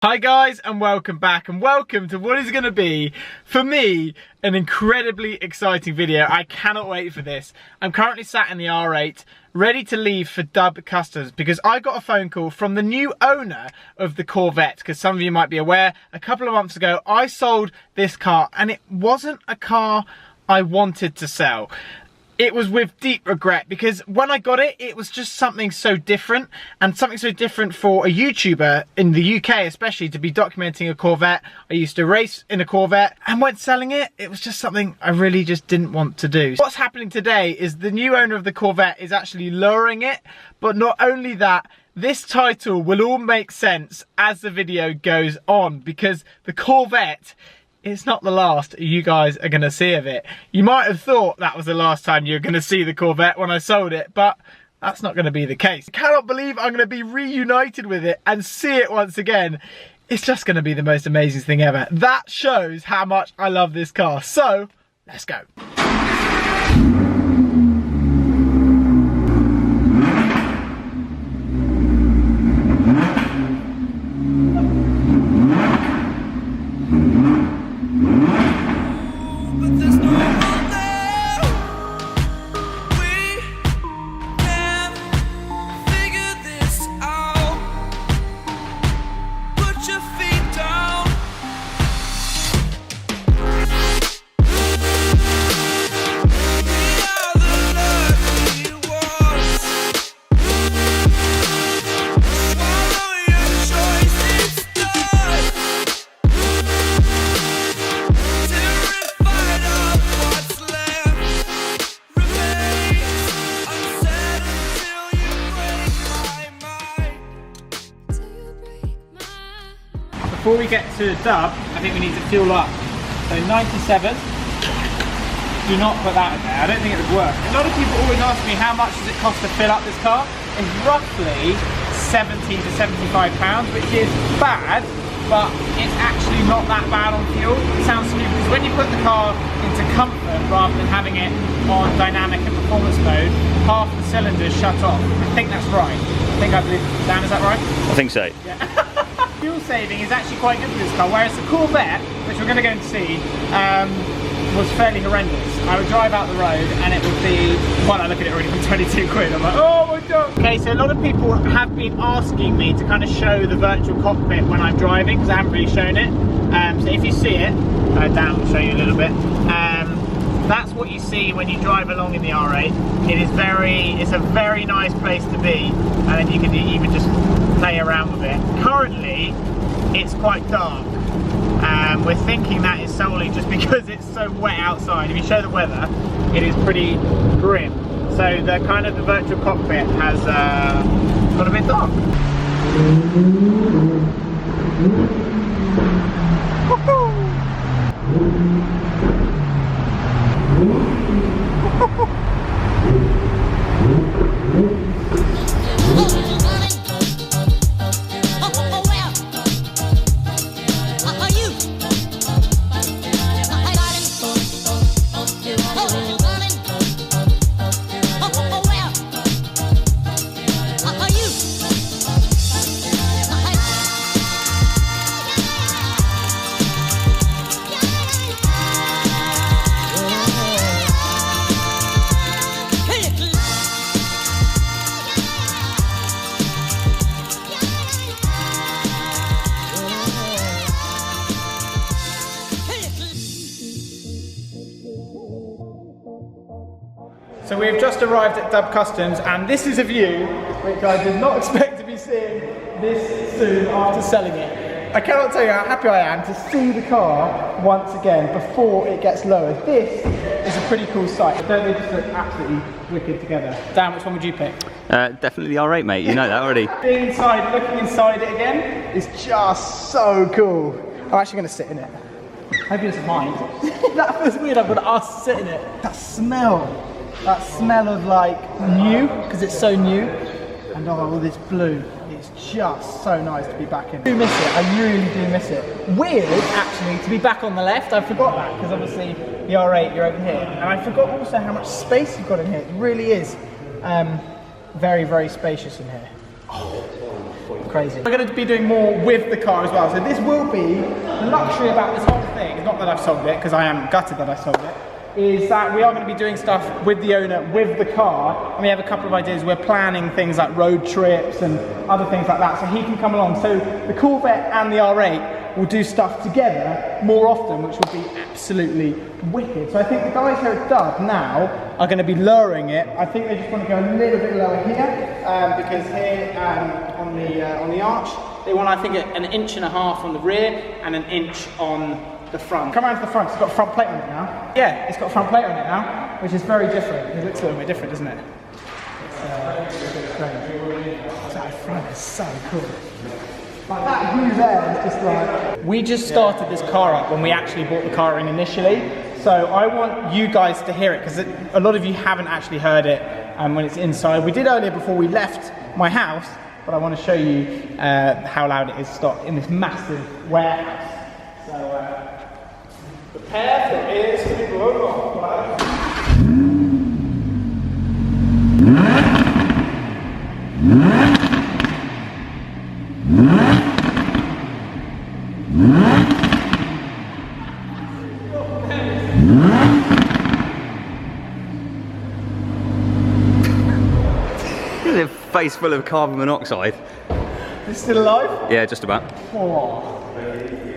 Hi guys, and welcome back, and welcome to what is going to be, for me, an incredibly exciting video. I cannot wait for this. I'm currently sat in the R8, ready to leave for Dub Customs, because I got a phone call from the new owner of the Corvette, because some of you might be aware, a couple of months ago, I sold this car, and it wasn't a car I wanted to sell. It was with deep regret, because when I got it, it was just something so different, and something so different for a YouTuber in the UK especially to be documenting a Corvette. I used to race in a Corvette, and when selling it, it was just something I really just didn't want to do. What's happening today is the new owner of the Corvette is actually lowering it, but not only that, this title will all make sense as the video goes on, because the Corvette, it's not the last you guys are going to see of it. You might have thought that was the last time you were going to see the Corvette when I sold it, but that's not going to be the case. I cannot believe I'm going to be reunited with it and see it once again. It's just going to be the most amazing thing ever. That shows how much I love this car. So, let's go. Before we get to Dub, I think we need to fuel up. So 97, do not put that in there, I don't think it would work. A lot of people always ask me how much does it cost to fill up this car? It's roughly 70 to 75 pounds, which is bad, but it's actually not that bad on fuel. It sounds stupid, because when you put the car into comfort rather than having it on dynamic and performance mode, half the cylinders shut off. I think that's right. I believe, Dan, is that right? I think so. Yeah. Fuel saving is actually quite good for this car, whereas the Corvette, which we're going to go and see, was fairly horrendous. I would drive out the road and it would be, well, I look at it already for 22 quid, I'm like, oh my god! Okay, so a lot of people have been asking me to kind of show the virtual cockpit when I'm driving, because I haven't really shown it. So if you see it, Dan will show you a little bit. That's what you see when you drive along in the R8. It's a very nice place to be, and then you can even just play around with it. Currently, it's quite dark. We're thinking that is solely just because it's so wet outside. If you show the weather, it is pretty grim. So the virtual cockpit has got a bit dark. So we've just arrived at Dub Customs, and this is a view which I did not expect to be seeing this soon after selling it. I cannot tell you how happy I am to see the car once again before it gets lowered. This is a pretty cool sight. Don't they just look absolutely wicked together? Dan, which one would you pick? Definitely the R8, mate, you know that already. Being inside, looking inside it again, is just so cool. I'm actually going to sit in it. I hope you don't mind. That feels weird, I'm going to ask to sit in it. That smell of like new, because it's so new, and all this blue, it's just so nice to be back in. I do miss it, I really do miss it. Weird actually to be back on the left, I forgot that, because obviously the R8 you're over here, and I forgot also how much space you've got in here. It really is very, very spacious in here. Oh, crazy. We're going to be doing more with the car as well. So this will be the luxury about this whole thing. It's not that I've sold it, because I am gutted that I sold it. Is that we are going to be doing stuff with the owner, with the car, and we have a couple of ideas. We're planning things like road trips and other things like that, so he can come along. So the Corvette and the R8 will do stuff together more often, which will be absolutely wicked. So I think the guys here at Dub now are going to be lowering it. I think they just want to go a little bit lower here, because here on the arch, they want, I think, an inch and a half on the rear and an inch on the front. Come around to the front, it's got a front plate on it now. Yeah, it's got a front plate on it now, which is very different. It looks a little bit different, doesn't it? It's a bit strange. That front is so cool. Like that view there is just like... We just started this car up when we actually bought the car in initially, so I want you guys to hear it, because a lot of you haven't actually heard it when it's inside. We did earlier before we left my house, but I want to show you how loud it is stopped in this massive warehouse. So, prepare for ears to be blown off. A face full of carbon monoxide. Is it still alive? Yeah, just about. Oh.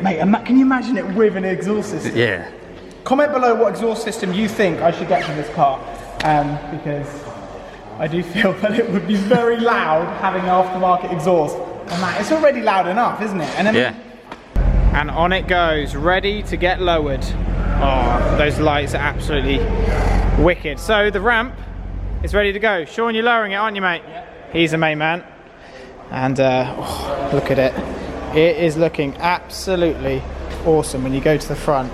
Mate, can you imagine it with an exhaust system? Yeah. Comment below what exhaust system you think I should get for this car, because I do feel that it would be very loud having aftermarket exhaust on that. It's already loud enough, isn't it? And then Yeah. And on it goes, ready to get lowered. Oh, those lights are absolutely wicked. So the ramp is ready to go. Sean, you're lowering it, aren't you, mate? Yeah. He's the main man. And oh, look at it. It is looking absolutely awesome when you go to the front.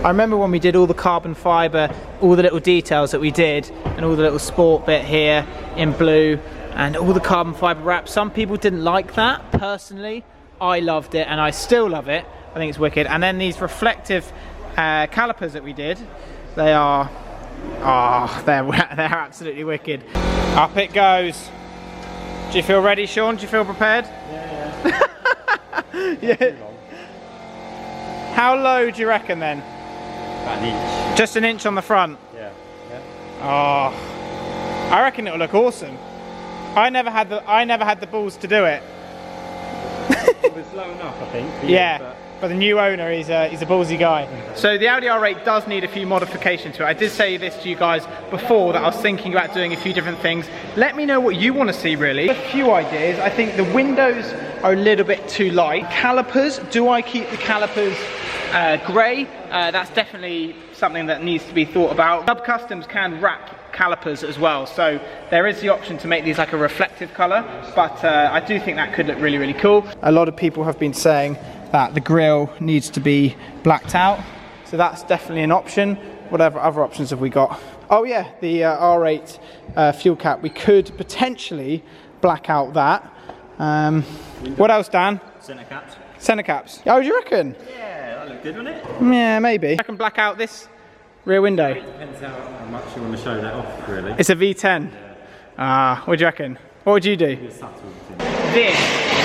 I remember when we did all the carbon fibre, all the little details that we did, and all the little sport bit here in blue, and all the carbon fibre wrap. Some people didn't like that. Personally, I loved it, and I still love it. I think it's wicked. And then these reflective calipers that we did, they are, oh, they're absolutely wicked. Up it goes. Do you feel ready, Sean? Do you feel prepared? Yeah. Yeah. How low do you reckon then? About an inch. Just an inch on the front? Yeah. Oh, I reckon it'll look awesome. I never had the balls to do it. It was low enough, I think. Yeah, but the new owner, he's a ballsy guy. So the Audi R8 does need a few modifications to it. I did say this to you guys before, that I was thinking about doing a few different things. Let me know what you want to see, really. A few ideas. I think the windows are a little bit too light. Calipers, do I keep the calipers grey? That's definitely something that needs to be thought about. Dub Customs can wrap calipers as well, so there is the option to make these like a reflective colour, but I do think that could look really, really cool. A lot of people have been saying that the grille needs to be blacked out, so that's definitely an option. Whatever other options have we got? Oh yeah, the R8 fuel cap, we could potentially black out that. What else, Dan? Centre caps. Centre caps. Oh, do you reckon? Yeah, that looked good, wouldn't it? Yeah, maybe. I can black out this rear window. It depends how much you want to show that off, really. It's a V10. What do you reckon? What would you do? This,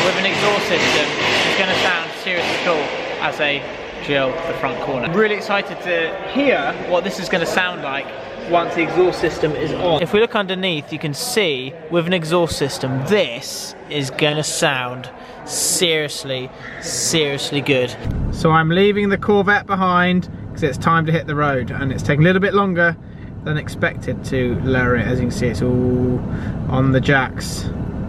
with an exhaust system, is going to sound seriously cool as a drill the front corner. I'm really excited to hear what this is going to sound like once the exhaust system is on. If we look underneath, you can see with an exhaust system, this is going to sound seriously, seriously good. So I'm leaving the Corvette behind because it's time to hit the road, and it's taking a little bit longer than expected to lower it. As you can see, it's all on the jacks.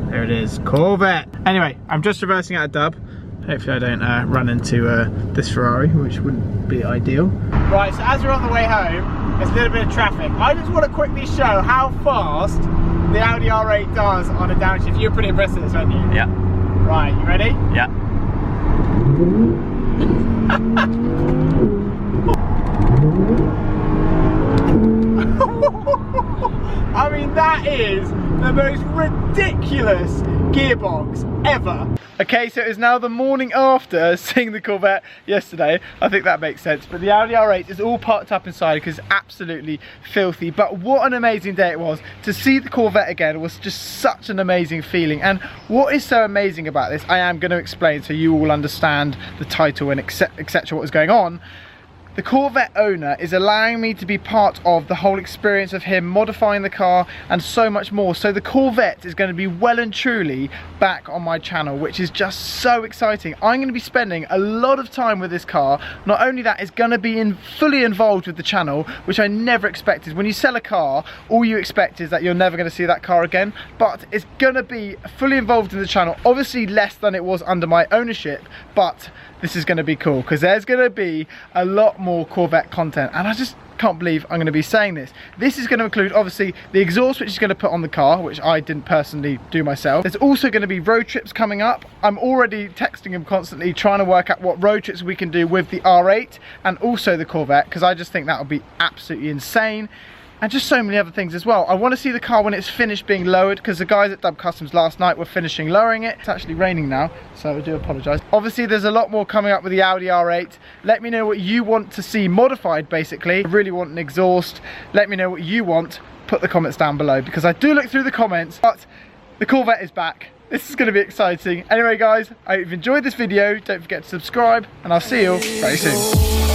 There it is, Corvette. Anyway, I'm just reversing out of Dub. Hopefully I don't run into this Ferrari, which wouldn't be ideal. Right, so as we're on the way home, there's a little bit of traffic. I just want to quickly show how fast the Audi R8 does on a downshift. You're pretty impressed with this, aren't you? Yeah. Right, you ready? Yeah. I mean, that is the most ridiculous gearbox ever. Okay, so it's now the morning after seeing the Corvette yesterday. I think that makes sense. But the Audi R8 is all parked up inside because it's absolutely filthy. But what an amazing day it was. To see the Corvette again was just such an amazing feeling. And what is so amazing about this, I am going to explain so you all understand the title and etc. what is going on. The Corvette owner is allowing me to be part of the whole experience of him modifying the car and so much more. So the Corvette is going to be well and truly back on my channel, which is just so exciting. I'm going to be spending a lot of time with this car. Not only that, it's going to be fully involved with the channel, which I never expected. When you sell a car, all you expect is that you're never going to see that car again, but it's going to be fully involved in the channel. Obviously less than it was under my ownership, but this is going to be cool because there's going to be a lot more Corvette content, and I just can't believe I'm going to be saying this. This is going to include obviously the exhaust which is going to put on the car, which I didn't personally do myself. There's also going to be road trips coming up. I'm already texting him constantly trying to work out what road trips we can do with the R8 and also the Corvette, because I just think that would be absolutely insane. And just so many other things as well. I want to see the car when it's finished being lowered, because the guys at Dub Customs last night were finishing lowering it. It's actually raining now, so I do apologise. Obviously there's a lot more coming up with the Audi R8. Let me know what you want to see modified basically. I really want an exhaust. Let me know what you want. Put the comments down below, because I do look through the comments. But the Corvette is back. This is going to be exciting. Anyway guys, I hope you've enjoyed this video. Don't forget to subscribe, and I'll see you very soon.